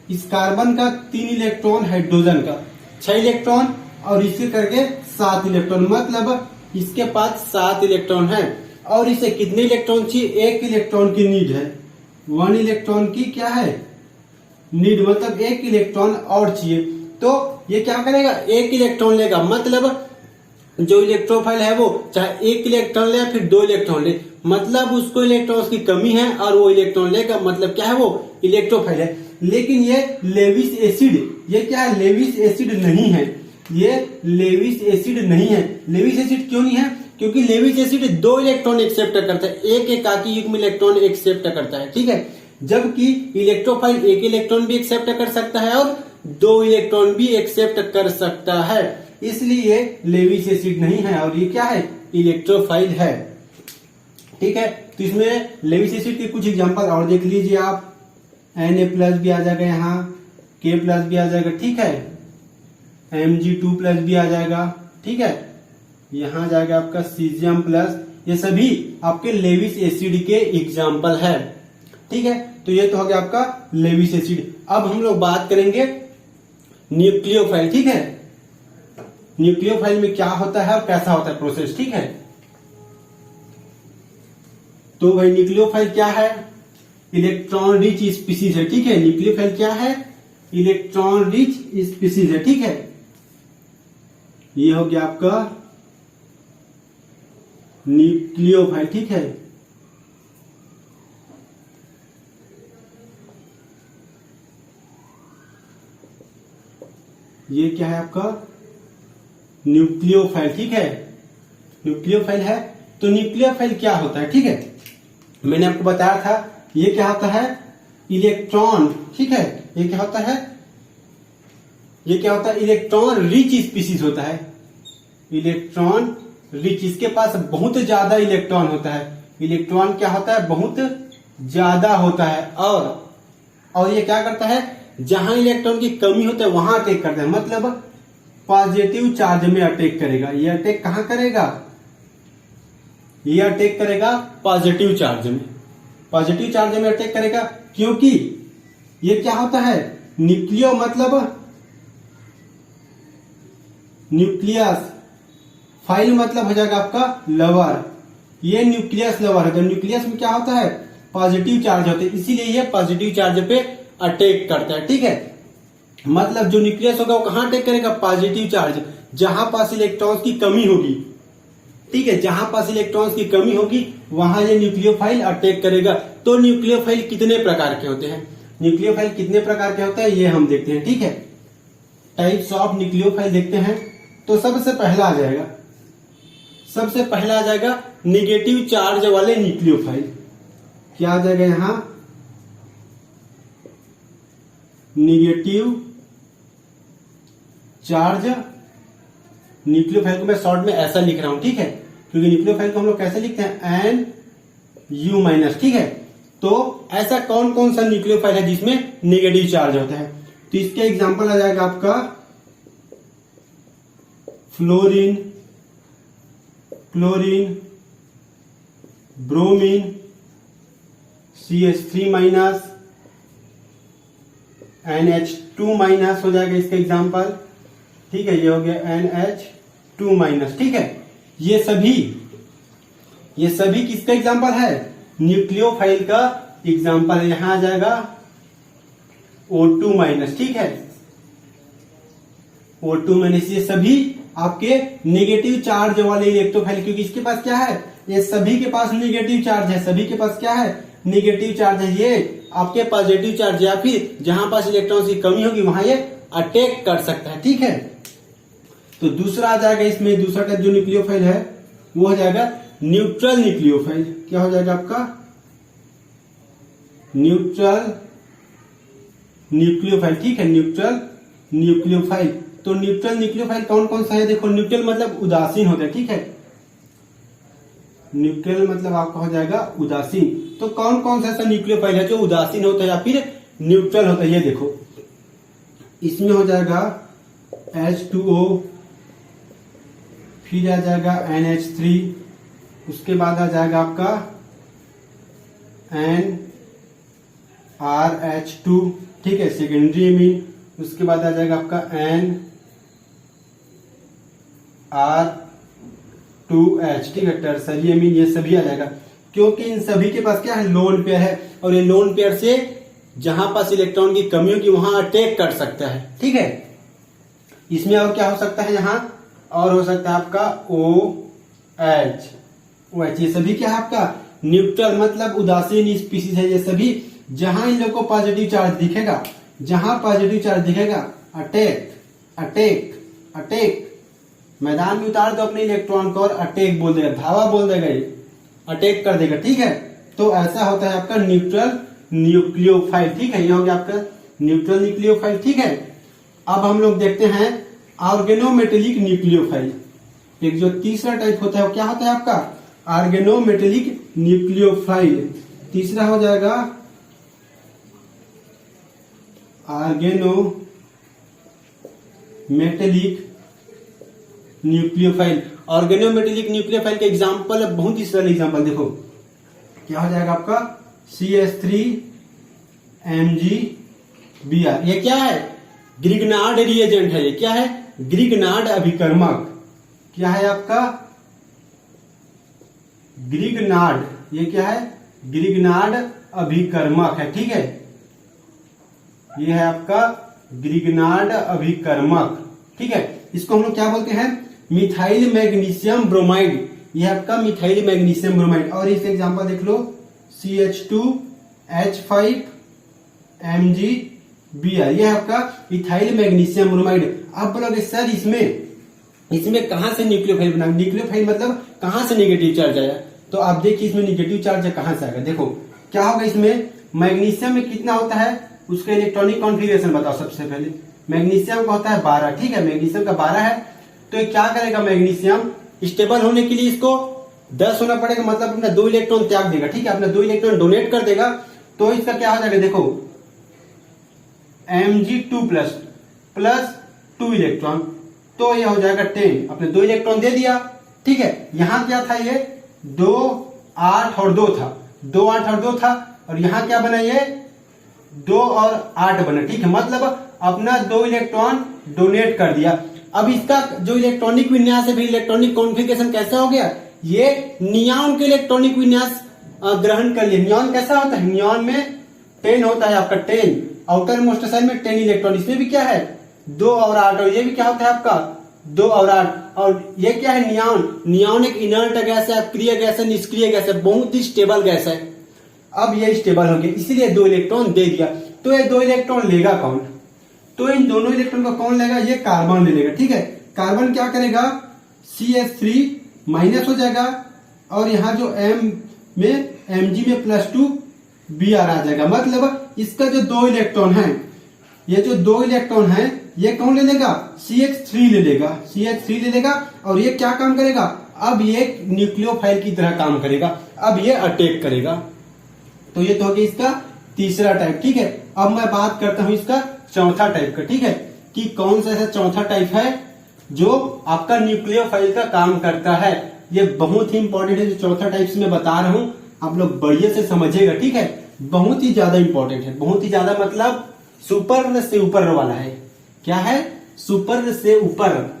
Speaker 1: इस कार्बन का 3 इलेक्ट्रॉन, हाइड्रोजन का 6 इलेक्ट्रॉन और इसके करके 7 इलेक्ट्रॉन, मतलब इसके पास 7 इलेक्ट्रॉन है। और इसे कितने इलेक्ट्रॉन चाहिए? 1 इलेक्ट्रॉन की नीड है। 1 इलेक्ट्रॉन की क्या है? नीड, मतलब 1 इलेक्ट्रॉन और चाहिए। तो ये क्या करेगा? 1 इलेक्ट्रॉन लेगा, मतलब जो इलेक्ट्रोफाइल है वो चाहे 1 इलेक्ट्रॉन ले या फिर 2 इलेक्ट्रॉन ले, मतलब उसको इलेक्ट्रॉन्स की कमी है और वो इलेक्ट्रॉन लेगा, मतलब क्या है? वो इलेक्ट्रोफाइल है। लेकिन ये लेविस एसिड, ये क्या है? लेविस एसिड नहीं है, ये लेविस एसिड नहीं है। लेविस एसिड क्यों नहीं है? क्योंकि लेविस एसिड 2 इलेक्ट्रॉन एक्सेप्ट करता है, एक एकाकी युग्म इलेक्ट्रॉन एक्सेप्ट करता है, ठीक है। जबकि इलेक्ट्रोफाइल 1 इलेक्ट्रॉन भी एक्सेप्ट कर सकता है और 2 इलेक्ट्रॉन भी एक्सेप्ट कर सकता है, इसलिए लेविस एसिड नहीं है और ये क्या है? इलेक्ट्रोफाइल है, ठीक है। तो इसमें लेविस एसिड के कुछ एग्जांपल और देख लीजिए आप। Na+ भी आ जाएगा, यहाँ K+ भी आ जाएगा, ठीक है। Mg2+ भी आ जाएगा, ठीक है। यहाँ आ जाएगा आपका Cesium+, ये सभी आपके लेविस एसिड के एग्जाम्पल है, ठीक है। तो ये तो हो गया आपका लेविस एसिड। अब हम लोग बात करेंगे न्यूक्लियोफाइल, ठीक है। न्यूक्लियोफाइल में क्या होता है और कैसा होता है प्रोसेस, ठीक है। तो भाई न्यूक्लियोफाइल क्या है? इलेक्ट्रॉन रिच स्पीसीज है, ठीक है। न्यूक्लियोफाइल क्या है? इलेक्ट्रॉन रिच स्पीसीज है, ठीक है। ये हो गया आपका न्यूक्लियोफाइल, ठीक है। ये क्या है आपका? न्यूक्लियोफाइल, ठीक है। न्यूक्लियोफाइल है। तो न्यूक्लियोफाइल क्या होता है, ठीक है। मैंने आपको बताया था ये क्या होता है? इलेक्ट्रॉन, ठीक है। ये क्या होता है? ये क्या होता है? इलेक्ट्रॉन रिच स्पीसीज होता है। इलेक्ट्रॉन रिच, इसके पास बहुत ज्यादा इलेक्ट्रॉन होता है। इलेक्ट्रॉन क्या होता है? बहुत ज्यादा होता है। और ये क्या करता है? जहां इलेक्ट्रॉन की कमी होता है वहां अटैक करता है, मतलब पॉजिटिव चार्ज में अटैक करेगा। ये अटैक कहां करेगा? ये अटैक करेगा पॉजिटिव चार्ज में। पॉजिटिव चार्ज में अटैक करेगा क्योंकि ये क्या होता है? न्यूक्लियो, मतलब न्यूक्लियस, फाइल मतलब हो जाएगा आपका लवर। ये न्यूक्लियस लवर है। तो न्यूक्लियस में क्या होता है? पॉजिटिव चार्ज होते हैं, इसीलिए ये पॉजिटिव चार्ज पे अटैक करता है, ठीक है। मतलब जो न्यूक्लियस होगा वो कहां अटैक करेगा? पॉजिटिव चार्ज, जहां पास इलेक्ट्रॉन्स की कमी होगी, ठीक है। जहां पास इलेक्ट्रॉन्स की कमी होगी वहां ये न्यूक्लियोफाइल अटैक करेगा। तो न्यूक्लियोफाइल कितने प्रकार के होते हैं? न्यूक्लियोफाइल कितने प्रकार के होते हैं ये हम देखते हैं, ठीक है। टाइप्स ऑफ न्यूक्लियोफाइल देखते हैं। तो सबसे पहला आ जाएगा निगेटिव चार्ज वाले न्यूक्लियोफाइल। क्या आ जाएगा यहां? निगेटिव चार्ज न्यूक्लियोफाइल को मैं शॉर्ट में ऐसा लिख रहा हूं, ठीक है, क्योंकि न्यूक्लियोफाइल को हम लोग कैसे लिखते हैं? NU-, ठीक है। तो ऐसा कौन कौन सा न्यूक्लियोफाइल है जिसमें निगेटिव चार्ज होता है? तो इसके एग्जांपल आ जाएगा आपका fluorine, chlorine, bromine, CH3-, NH2- हो जाएगा इसका एग्जांपल, ठीक है। ये हो गया NH2-, ठीक है। ये सभी किसका एग्जांपल है? न्यूक्लियोफाइल का एग्जांपल है। यहां आ जाएगा O2-, ठीक है। O2-, ये सभी आपके नेगेटिव चार्ज वाले इलेक्ट्रोफाइल, क्योंकि इसके पास क्या है, ये सभी के पास नेगेटिव चार्ज है, सभी के पास क्या है, नेगेटिव चार्ज है। ये आपके पॉजिटिव चार्ज या फिर जहां पास इलेक्ट्रॉन की कमी होगी वहां ये अटैक कर सकता है, ठीक है। तो दूसरा आ जाएगा इसमें, दूसरा टाइप जो न्यूक्लियोफाइल है वो हो जाएगा न्यूट्रल न्यूक्लियोफाइल। क्या हो जाएगा आपका, न्यूट्रल न्यूक्लियोफाइल, ठीक है, न्यूट्रल न्यूक्लियोफाइल। तो न्यूट्रल न्यूक्लियोफाइल कौन कौन सा है, देखो न्यूट्रल मतलब उदासीन होता है, ठीक है, न्यूट्रल मतलब आपका हो जाएगा उदासीन। तो कौन कौन सा ऐसा न्यूक्लियोफाइल है जो उदासीन होता है या फिर न्यूट्रल होता है, ये देखो इसमें हो जाएगा H2O, फिर आ जाएगा NH3, उसके बाद आ जाएगा आपका NRH2, ठीक है, सेकेंडरी एमीन। उसके बाद आ जाएगा आपका NR2H, ठीक है, टर्सरी एमीन। ये सभी आ जाएगा क्योंकि इन सभी के पास क्या है, लोन पेयर है, और ये लोन पेयर से जहां पास इलेक्ट्रॉन की कमी होगी वहां अटैक कर सकता है, ठीक है। इसमें और क्या हो सकता है, यहां और हो सकता है आपका OH। ये सभी क्या है आपका न्यूट्रल मतलब उदासीन स्पीसीज है। ये सभी जहां इन लोग को पॉजिटिव चार्ज दिखेगा, जहां पॉजिटिव चार्ज दिखेगा अटैक अटैक अटैक, मैदान में उतार दो अपने इलेक्ट्रॉन को और अटैक बोल देगा, धावा बोल देगा, ये अटैक कर देगा, ठीक है। तो ऐसा होता है आपका न्यूट्रल न्यूक्लियोफाइल, ठीक है, ये हो गया आपका न्यूट्रल न्यूक्लियोफाइल, ठीक है। अब हम लोग देखते हैं ऑर्गेनोमेटेलिक न्यूक्लियोफाइल। एक जो तीसरा टाइप होता है वो क्या होता है आपका ऑर्गेनोमेटेलिक न्यूक्लियोफाइल। तीसरा हो जाएगा ऑर्गेनोमेटेलिक न्यूक्लियोफाइल। ऑर्गेनोमेटेलिक न्यूक्लियोफाइल के एग्जाम्पल, बहुत ही सरल एग्जाम्पल देखो, क्या हो जाएगा आपका CH3Mg Br। ये क्या है, ग्रिग्नार्ड रिएजेंट है, ये क्या है, ग्रिग्नार्ड अभिकर्मक। क्या है आपका ग्रिग्नार्ड, ये क्या है, ग्रिग्नार्ड अभिकर्मक है, ठीक है, ये है आपका ग्रिग्नार्ड अभिकर्मक, ठीक है। इसको हम लोग क्या बोलते हैं, मिथाइल मैग्नीशियम ब्रोमाइड। यह आपका मिथाइल मैग्नीशियम ब्रोमाइड। और इसका एग्जांपल देख लो CH2H5Mg Br, यह आपका मिथाइल मैग्नीशियम ब्रोमाइड। आप बोलोगे सर इसमें कहां से न्यूक्लियोफाइल बना, न्यूक्लियोफाइल मतलब कहां से नेगेटिव चार्ज आया। तो आप देखिए इसमें नेगेटिव चार्ज है, कहां से आएगा, देखो क्या होगा, इसमें मैग्नीशियम में कितना होता है, उसका इलेक्ट्रॉनिक कॉन्फ़िगरेशन बताओ। सबसे पहले मैग्नीशियम का होता है 12, ठीक है, मैग्नीशियम का 12 है। तो ये क्या करेगा, मैग्नीशियम स्टेबल होने के लिए इसको 10 होना पड़ेगा, मतलब अपना 2 इलेक्ट्रॉन त्याग देगा, ठीक है, अपना 2 इलेक्ट्रॉन डोनेट कर देगा। तो इसका क्या हो जाएगा, देखो Mg2 प्लस 2 इलेक्ट्रॉन, तो ये हो जाएगा 10, अपने 2 इलेक्ट्रॉन दे दिया, ठीक है। यहां क्या था, ये 2 8 और 2 था, 2 8 और 2 था, और यहां क्या बना, ये 2 और 8 बना, ठीक है, मतलब अपना 2 इलेक्ट्रॉन डोनेट कर दिया। अब इसका जो इलेक्ट्रॉनिक विन्यास है, भी इलेक्ट्रॉनिक कॉन्फ़िगरेशन कैसा हो गया, ये नियॉन के इलेक्ट्रॉनिक विन्यास ग्रहण कर लिया। नियॉन कैसा होता है, नियॉन में 10 होता है आपका, 10 आउटर मोस्ट साइड में 10 इलेक्ट्रॉन, इसमें भी क्या है 2 और 8, और ये भी क्या होता है आपका 2 और 8। और ये क्या है, नियॉन। नियॉन एक इनर्ट गैस है, अक्रिय गैस है, निष्क्रिय गैस है, बहुत ही स्टेबल गैस है। अब ये स्टेबल हो गया, इसीलिए 2 इलेक्ट्रॉन दे दिया। तो ये 2 इलेक्ट्रॉन लेगा कौन, तो इन दोनों इलेक्ट्रॉन को कौन लेगा, ये कार्बन ले लेगा, ठीक है। कार्बन क्या करेगा, CH3 माइनस हो जाएगा, और यहाँ जो M में Mg में +2 Br आ जाएगा। मतलब इसका जो 2 इलेक्ट्रॉन है, ये जो 2 इलेक्ट्रॉन है ये कौन ले लेगा, CH3 ले लेगा, CH3 ले लेगा। और ये क्या काम करेगा, अब ये न्यूक्लियोफाइल की तरह काम करेगा, अब ये अटैक करेगा। तो ये तो हो गया इसका तीसरा टाइप, ठीक है। अब मैं बात करता हूं इसका चौथा टाइप का, ठीक है, कि कौन सा ऐसा चौथा टाइप है जो आपका न्यूक्लियोफाइल का काम करता है। ये बहुत ही इंपॉर्टेंट है, जो चौथा टाइप से मैं बता रहा हूं, आप लोग बढ़िया से समझिएगा, ठीक है, बहुत ही ज्यादा इंपॉर्टेंट है, बहुत ही ज्यादा, मतलब सुपर से ऊपर वाला है। क्या है, सुपर से ऊपर,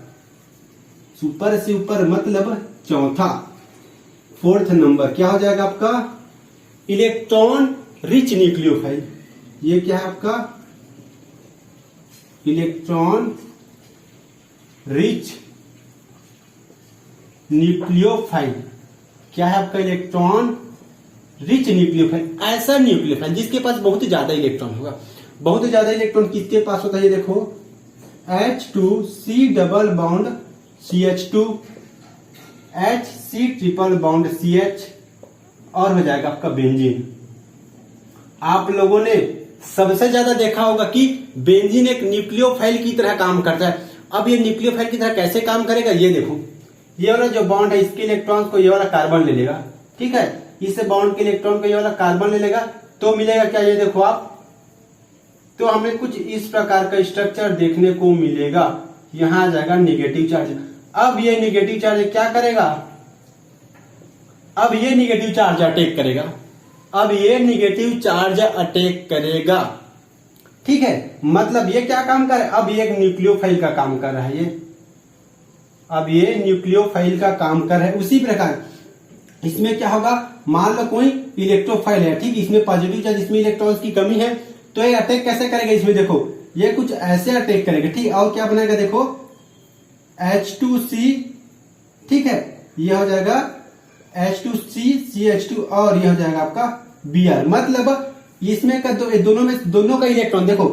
Speaker 1: सुपर से ऊपर मतलब चौथा, 4th नंबर क्या हो जाएगा आपका, इलेक्ट्रॉन रिच न्यूक्लियोफाइल। ये क्या है आपका इलेक्ट्रॉन रिच न्यूक्लियोफाइल। क्या है आपका? Electron rich nucleophile. ऐसा न्यूक्लियोफाइल जिसके पास बहुत ज्यादा इलेक्ट्रॉन होगा। बहुत ज्यादा इलेक्ट्रॉन किसके पास होता है? ये देखो, H2C double bond CH2, HC triple bond CH, और हो जाएगा आपका बेंजीन। आप लोगों ने सबसे ज्यादा देखा होगा कि बेंजीन एक न्यूक्लियोफाइल की तरह काम करता है। अब ये न्यूक्लियोफाइल की तरह कैसे काम करेगा? ये देखो, ये वाला जो बॉन्ड है इसके इलेक्ट्रॉन को ये वाला कार्बन ले लेगा, ठीक है। इस बॉन्ड के इलेक्ट्रॉन को ये वाला कार्बन ले लेगा, तो मिलेगा क्या? ये देखो आप, तो हमें कुछ इस प्रकार का स्ट्रक्चर देखने को मिलेगा। यहां आ जाएगा नेगेटिव चार्ज। अब ये नेगेटिव चार्ज क्या करेगा? अब ये नेगेटिव चार्ज अटैक करेगा। अब ये नेगेटिव चार्ज अटैक करेगा, ठीक है। मतलब ये क्या काम कर रहा है? अब ये एक न्यूक्लियोफाइल का काम कर रहा है। ये अब ये न्यूक्लियोफाइल का काम कर रहा है। उसी प्रकार इसमें क्या होगा? मान लो कोई इलेक्ट्रोफाइल है, ठीक, इसमें पॉजिटिव चार्ज, इसमें इलेक्ट्रॉन्स की कमी है, तो ये अटैक कैसे करेगा? इसमें देखो, ये कुछ ऐसे अटैक करेगा, ठीक। और क्या बनाएगा? देखो, H2C, ठीक है, ये हो जाएगा H2C CH2, और ये हो जाएगा आपका Br। मतलब इसमें का दोनों का इलेक्ट्रॉन देखो,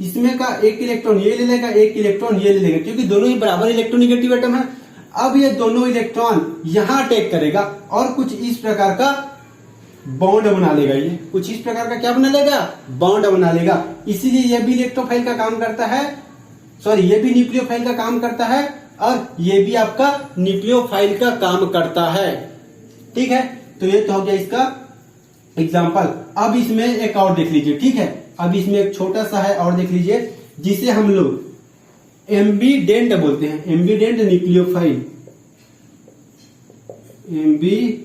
Speaker 1: इसमें का एक इलेक्ट्रॉन ये ले लेगा, एक इलेक्ट्रॉन ये ले लेगा, क्योंकि दोनों ही बराबर इलेक्ट्रोनिगेटिव एटम है। अब ये दोनों इलेक्ट्रॉन यहां अटैक करेगा और कुछ इस प्रकार का बॉन्ड बना लेगा। ये कुछ इस प्रकार का क्या बना लेगा? बॉन्ड बना लेगा। इसीलिए ये भी इलेक्ट्रोफाइल का काम करता है, सॉरी, ये भी न्यूक्लियोफाइल का काम करता है, और ये भी आपका न्यूक्लियोफाइल का काम करता है, ठीक है। तो ये तो हो गया इसका एग्जाम्पल। अब इसमें एक और देख लीजिए, ठीक है। अब इसमें एक छोटा सा है और देख लीजिए, जिसे हम लोग एम्बीडेंट बोलते हैं। एम्बीडेंट न्यूक्लियोफाइल, एम्बीडेंट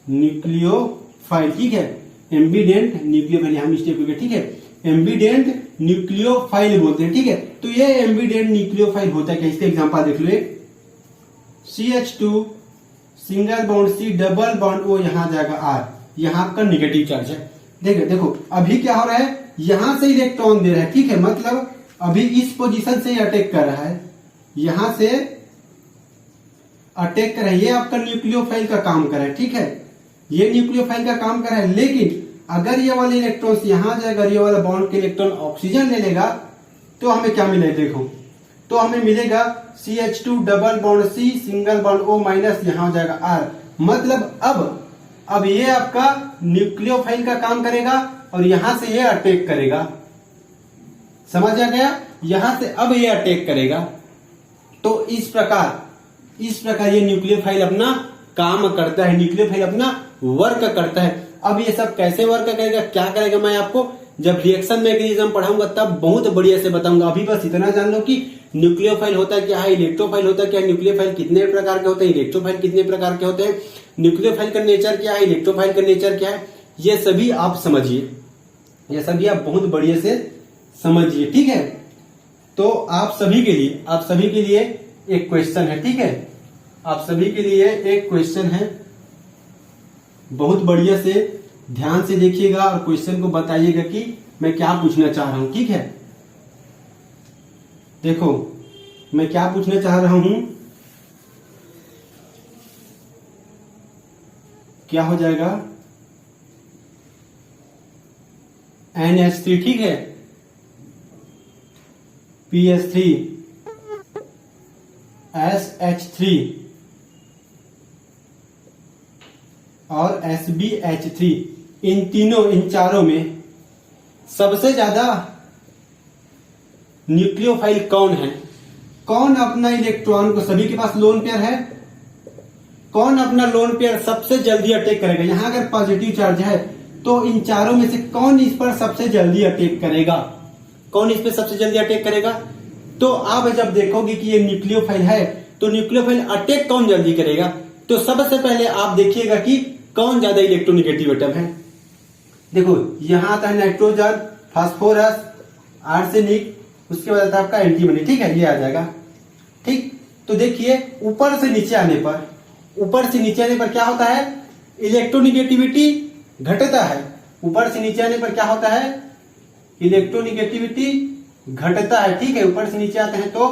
Speaker 1: न्यूक्लियोफाइल, ठीक है। एम्बीडेंट न्यूक्लियोफाइल, हम मिस्टेक हो गया, ठीक है। एम्बीडेंट न्यूक्लियोफाइल बोलते हैं, ठीक है। तो ये एम्बीडेंट न्यूक्लियोफाइल होता है क्या? इसका एग्जांपल देख लो। एक CH2 single bond C double bond O, यहां जाएगा R, यहां आपका नेगेटिव चार्ज है। देखो अभी क्या हो रहा है? यहां से इलेक्ट्रॉन दे रहा है, ठीक है। मतलब अभी इस पोजीशन से अटैक कर रहा है, यहां से अटैक कर रहा है। ये आपका न्यूक्लियोफाइल का काम कर रहा है, ठीक है। ये न्यूक्लियोफाइल का काम कर रहा है। लेकिन अगर ये वाले इलेक्ट्रॉन यहां जाएगा, ये वाला बॉन्ड के इलेक्ट्रॉन ऑक्सीजन ले लेगा, तो हमें क्या मिलेगा? देखो, तो हमें मिलेगा CH2 double bond C single bond O minus, यहां हो जाएगा R। मतलब अब ये आपका न्यूक्लियोफाइल का काम करेगा और यहां से ये अटैक करेगा। समझ आ गया? यहां से अब ये अटैक करेगा। तो इस प्रकार ये न्यूक्लियोफाइल अपना काम करता है, न्यूक्लियोफाइल अपना वर्क करता है। अब ये सब कैसे वर्क करेगा, क्या करेगा, मैं आपको जब रिएक्शन मैकेनिज्म पढ़ाऊंगा तब बहुत बढ़िया से बताऊंगा। अभी बस इतना जान लो कि न्यूक्लियोफाइल होता है क्या है, इलेक्ट्रोफाइल होता है क्या है, न्यूक्लियोफाइल कितने प्रकार के होते हैं, इलेक्ट्रोफाइल कितने प्रकार के होते हैं, न्यूक्लियोफाइल का नेचर क्या है, इलेक्ट्रोफाइल का नेचर क्या है, ये सभी आप समझिए, ये सभी आप बहुत बढ़िया से समझिए, ठीक है। तो आप सभी के लिए एक क्वेश्चन है, ठीक है। आप सभी के लिए एक क्वेश्चन है, बहुत बढ़िया से ध्यान से देखिएगा और क्वेश्चन को बताइएगा कि मैं क्या पूछना चाह रहा हूं, ठीक है। देखो मैं क्या पूछना चाह रहा हूं, क्या हो जाएगा, NH3, ठीक है, PS3, SH3 और SbH3, इन चारों में सबसे ज्यादा न्यूक्लियोफाइल कौन है? कौन अपना इलेक्ट्रॉन को, सभी के पास लोन पेयर है, कौन अपना लोन पेयर सबसे जल्दी अटैक करेगा? यहां अगर पॉजिटिव चार्ज है तो इन चारों में से कौन इस पर सबसे जल्दी अटैक करेगा? कौन इस पर सबसे जल्दी अटैक करेगा? तो आप जब देखोगे कि ये न्यूक्लियोफाइल है तो न्यूक्लियोफाइल अटैक कौन जल्दी करेगा? तो सबसे पहले आप देखिएगा कि कौन ज्यादा इलेक्ट्रोनिगेटिव एटम है। देखो यहां आता है नाइट्रोजन, फास्फोरस, आर्सेनिक, उसके बाद आता है आपका एंटीमनी, ठीक है, ये आ जाएगा, ठीक। तो देखिए ऊपर से नीचे आने पर क्या होता है, इलेक्ट्रोनिगेटिविटी घटता है। ऊपर से नीचे आने पर क्या होता है, इलेक्ट्रोनिगेटिविटी घटता है, ठीक है। ऊपर से नीचे आते हैं तो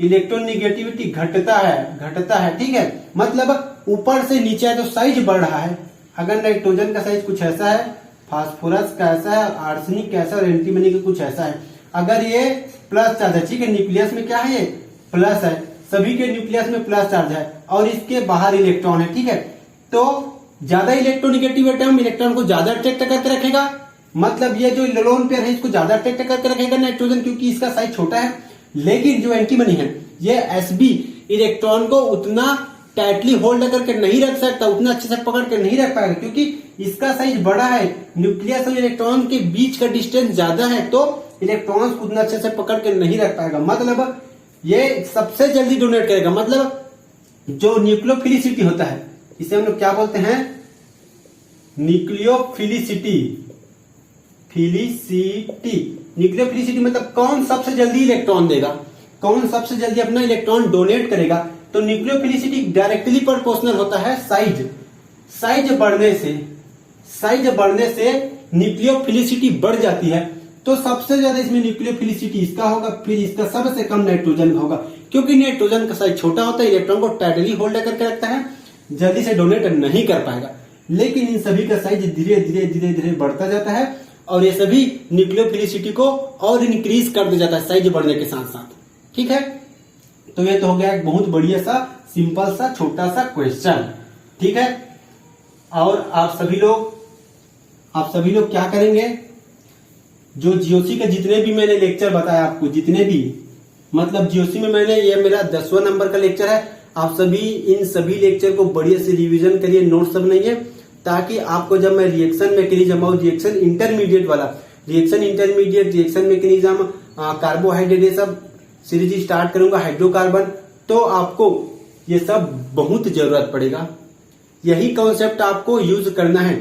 Speaker 1: इलेक्ट्रोनिगेटिविटी घटता है, ठीक है। मतलब ऊपर से नीचे है तो साइज बढ़ रहा है। अगर नाइट्रोजन का साइज कुछ ऐसा है, फास्फोरस का ऐसा है, आर्सेनिक का ऐसा और एंटीमनी का कुछ ऐसा है। अगर ये प्लस चार्ज है, ठीक है, न्यूक्लियस में क्या है, ये प्लस है, सभी के न्यूक्लियस में प्लस चार्ज है और इसके बाहर इलेक्ट्रॉन है, ठीक है। तो ज्यादा इलेक्ट्रोनिगेटिव एटम इलेक्ट्रॉन को ज्यादा अट्रैक्ट करके रखेगा, मतलब ये जो लोन पेयर है इसको ज्यादा अट्रैक्ट करके रखेगा नाइट्रोजन, क्योंकि इसका साइज छोटा है। लेकिन जो एंटीमनी है ये एसबी इलेक्ट्रॉन को उतना टाइटली होल्ड करके नहीं रख सकता, उतना अच्छे से पकड़ के नहीं रख पाएगा, क्योंकि इसका साइज बड़ा है, न्यूक्लियस और इलेक्ट्रॉन के बीच का डिस्टेंस ज्यादा है, तो इलेक्ट्रॉन्स को उतना अच्छे से पकड़ के नहीं रख पाएगा। मतलब ये सबसे जल्दी डोनेट करेगा। मतलब जो न्यूक्लियोफिलिसिटी होता है इसे हम लोग क्या बोलते हैं, न्यूक्लियोफिलिसिटी। न्यूक्लियोफिलिसिटी मतलब कौन सबसे जल्दी इलेक्ट्रॉन देगा, कौन सबसे जल्दी अपना इलेक्ट्रॉन डोनेट करेगा। तो न्यूक्लियोफिलिसिटी डायरेक्टली प्रोपोर्शनल होता है साइज बढ़ने से न्यूक्लियोफिलिसिटी बढ़ जाती है। तो सबसे ज्यादा इसमें न्यूक्लियोफिलिसिटी इसका होगा, फिर इसका सबसे कम नाइट्रोजन का होगा, क्योंकि नाइट्रोजन का साइज छोटा होता है, इलेक्ट्रॉन को टाइटली होल्ड करके रखता है, जल्दी से डोनेट नहीं कर पाएगा। लेकिन इन सभी का साइज धीरे धीरे बढ़ता जाता है और ये सभी न्यूक्लियोफिलिसिटी को और इंक्रीज कर दिया जाता है साइज बढ़ने के साथ साथ, ठीक है। तो ये तो हो गया एक बहुत बढ़िया सा सिंपल सा छोटा सा क्वेश्चन, ठीक है। और आप सभी लोग क्या करेंगे, जो जीओसी के जितने भी मैंने लेक्चर बताया आपको, जितने भी, मतलब जीओसी में मैंने, ये मेरा 10वां नंबर का लेक्चर है, आप सभी इन सभी लेक्चर को बढ़िया से रिवीजन करिए, नोट सब नहीं है, ताकि आपको जब मैं रिएक्शन मैकेनिज्म और रिएक्शन इंटरमीडिएट वाला, रिएक्शन मैकेनिज्म, कार्बोहाइड्रेट, ये सब सीरीज स्टार्ट करूंगा, हाइड्रोकार्बन, तो आपको ये सब बहुत जरूरत पड़ेगा। यही कॉन्सेप्ट आपको यूज करना है।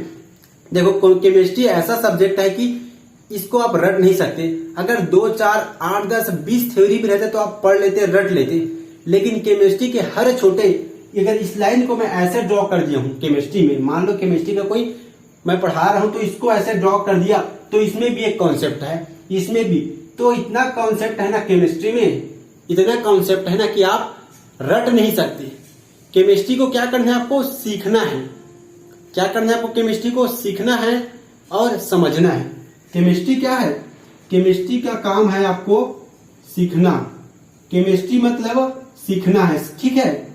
Speaker 1: देखो केमिस्ट्री ऐसा सब्जेक्ट है कि इसको आप रट नहीं सकते। अगर 2, 4, 8, 10, 20 थ्योरी भी रहते तो आप पढ़ लेते, रट लेते, लेकिन केमिस्ट्री के हर छोटे, अगर इस लाइन को मैं ऐसे ड्रॉ कर दिया हूं केमिस्ट्री में, मान लो केमिस्ट्री का कोई मैं पढ़ा रहा हूं तो इसको ऐसे ड्रॉ कर दिया, तो इसमें भी एक कॉन्सेप्ट है, इसमें भी, तो इतना कॉन्सेप्ट है ना केमिस्ट्री में, इतना कॉन्सेप्ट है ना कि आप रट नहीं सकते। केमिस्ट्री को क्या करना है, आपको सीखना है। क्या करना है आपको, केमिस्ट्री को सीखना है और समझना है। केमिस्ट्री क्या है, केमिस्ट्री का काम है आपको सीखना। केमिस्ट्री मतलब सीखना है, ठीक है।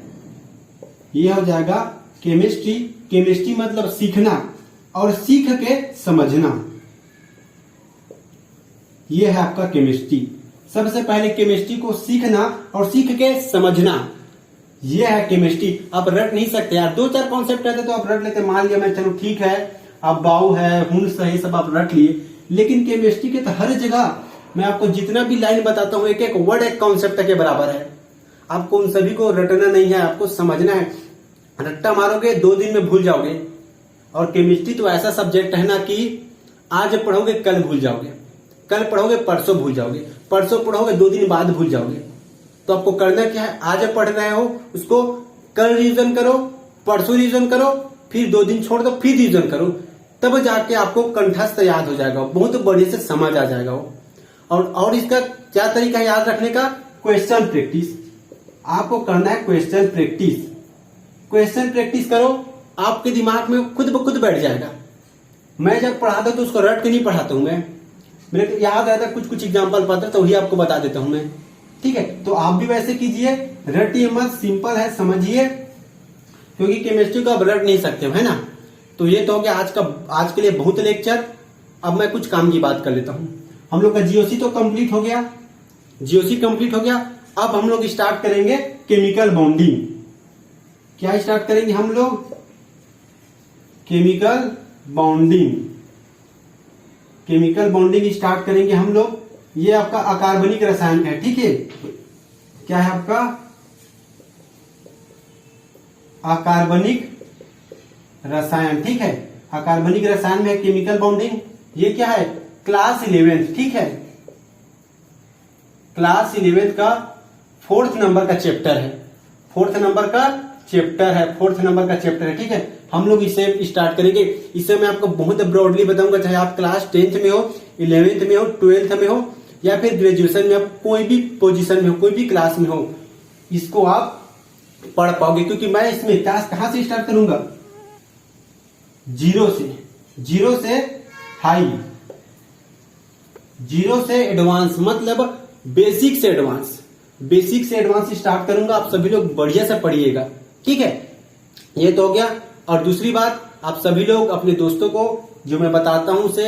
Speaker 1: ये हो जाएगा केमिस्ट्री मतलब सीखना और सीख के समझना, ये है आपका केमिस्ट्री। सबसे पहले केमिस्ट्री को सीखना और सीख के समझना, ये है केमिस्ट्री। आप रट नहीं सकते यार, 2, 4 कॉन्सेप्ट रहते तो आप रट लेते, मान लिया मैं, चलो ठीक है, आप बाउ है, हुंस है, सब आप रट लिए। लेकिन केमिस्ट्री के तो हर जगह मैं आपको जितना भी लाइन बताता हूँ, एक एक वर्ड एक कॉन्सेप्ट के बराबर है। आपको उन सभी को रटना नहीं है, आपको समझना है। रट्टा मारोगे 2 दिन में भूल जाओगे। और केमिस्ट्री तो ऐसा सब्जेक्ट है ना कि आज पढ़ोगे कल भूल जाओगे, कल पढ़ोगे परसों भूल जाओगे, परसों पढ़ोगे 2 दिन बाद भूल जाओगे। तो आपको करना क्या है, आज पढ़ रहे हो उसको कल रिवीजन करो, परसों रिवीजन करो, फिर 2 दिन छोड़ दो, फिर रिवीजन करो, तब जाके आपको कंठस्थ याद हो जाएगा, बहुत बढ़िया से समझ आ जाएगा वो। और इसका क्या तरीका है याद रखने का, क्वेश्चन प्रैक्टिस। आपको करना है क्वेश्चन प्रैक्टिस। क्वेश्चन प्रैक्टिस करो, आपके दिमाग में खुद ब खुद बैठ जाएगा। मैं जब पढ़ाता हूं तो उसको रट के नहीं पढ़ाता हूं मैं, मेरे को याद रहता है, कुछ कुछ एग्जाम्पल पता तो वही आपको बता देता हूं मैं, ठीक है। तो आप भी वैसे कीजिए, रटिए मत, सिंपल है, समझिए, क्योंकि केमिस्ट्री को आप रट नहीं सकते, है ना। तो ये तो हो गया आज के लिए बहुत लेक्चर। अब मैं कुछ काम की बात कर लेता हूं। हम लोग का जीओसी तो कंप्लीट हो गया, अब हम लोग स्टार्ट करेंगे केमिकल बॉन्डिंग। क्या स्टार्ट करेंगे हम लोग, केमिकल बॉन्डिंग स्टार्ट करेंगे हम लोग। ये आपका अकार्बनिक रसायन है, ठीक है। क्या है आपका, अकार्बनिक रसायन, ठीक है। अकार्बनिक रसायन में केमिकल बॉन्डिंग, ये क्या है, क्लास 11, ठीक है। क्लास 11 का 4th नंबर का चैप्टर है, 4th नंबर का चैप्टर है, ठीक है। हम लोग इसे स्टार्ट करेंगे। इसे मैं आपको बहुत ब्रॉडली बताऊंगा, चाहे आप क्लास 10th में हो, 11th में हो, 12th में हो, या फिर ग्रेजुएशन में आप कोई भी पोजीशन में हो, कोई भी क्लास में हो, इसको आप पढ़ पाओगे। क्योंकि मैं इसमें क्लास कहां से स्टार्ट करूंगा, जीरो से हाई, जीरो से एडवांस, मतलब बेसिक से एडवांस स्टार्ट करूंगा। आप सभी लोग बढ़िया से पढ़िएगा, ठीक है। ये तो हो गया। और दूसरी बात, आप सभी लोग अपने दोस्तों को जो मैं बताता हूं उसे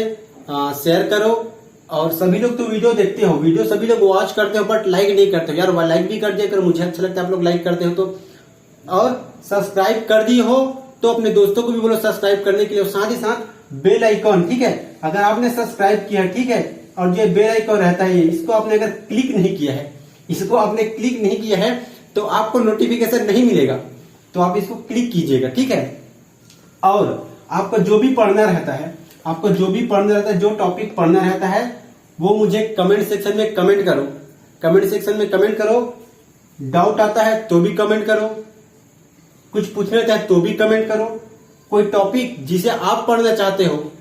Speaker 1: शेयर करो। और सभी लोग तो वीडियो देखते हो, वीडियो सभी लोग वॉच करते हो, बट लाइक नहीं करते हो यार। लाइक भी कर दिया करो, मुझे अच्छा लगता है आप लोग लाइक करते हो तो। और सब्सक्राइब कर दिए हो तो अपने दोस्तों को भी बोलो सब्सक्राइब करने के लिए। और साथ ही साथ बेल आइकॉन, ठीक है, अगर आपने सब्सक्राइब किया, ठीक है, और जो बेल आइकॉन रहता है इसको आपने अगर क्लिक नहीं किया है तो आपको नोटिफिकेशन नहीं मिलेगा, तो आप इसको क्लिक कीजिएगा, ठीक है। और आपको जो भी पढ़ना रहता है, जो टॉपिक पढ़ना रहता है वो मुझे कमेंट सेक्शन में कमेंट करो। डाउट आता है तो भी कमेंट करो, कुछ पूछना चाहे तो भी कमेंट करो। कोई टॉपिक जिसे आप पढ़ना चाहते हो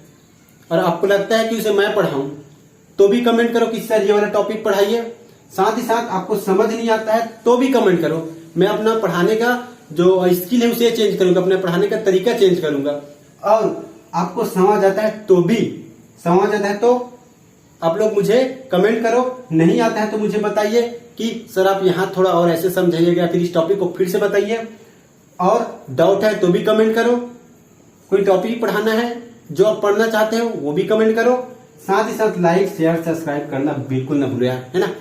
Speaker 1: और आपको लगता है कि उसे मैं पढ़ाऊं तो भी कमेंट करो कि सर ये वाला टॉपिक पढ़ाइए। साथ ही साथ आपको समझ नहीं आता है तो भी कमेंट करो। मैं अपना पढ़ाने का जो स्किल है उसे चेंज करूंगा, अपने पढ़ाने का तरीका चेंज करूंगा। और आपको समझ आता है तो आप लोग मुझे कमेंट करो, नहीं आता है तो मुझे बताइए कि सर आप यहाँ थोड़ा और ऐसे समझाइएगा, फिर इस टॉपिक को फिर से बताइए। और डाउट है तो भी कमेंट करो। कोई टॉपिक पढ़ाना है जो आप पढ़ना चाहते हो वो भी कमेंट करो। साथ ही साथ लाइक शेयर सब्सक्राइब करना बिल्कुल ना भूलिए, है ना।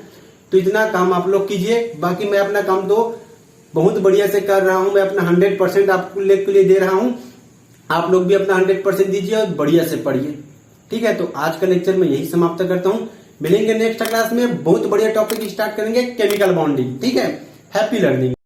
Speaker 1: तो इतना काम आप लोग कीजिए। बाकी मैं अपना काम तो बहुत बढ़िया से कर रहा हूं, मैं अपना 100% आपको के लिए दे रहा हूं। आप लोग भी अपना 100% दीजिए और बढ़िया से पढ़िए, ठीक है। तो आज का लेक्चर मैं यही समाप्त करता हूं। मिलेंगे नेक्स्ट क्लास में, बहुत बढ़िया टॉपिक स्टार्ट करेंगे, केमिकल बॉन्डिंग, ठीक है। Happy learning.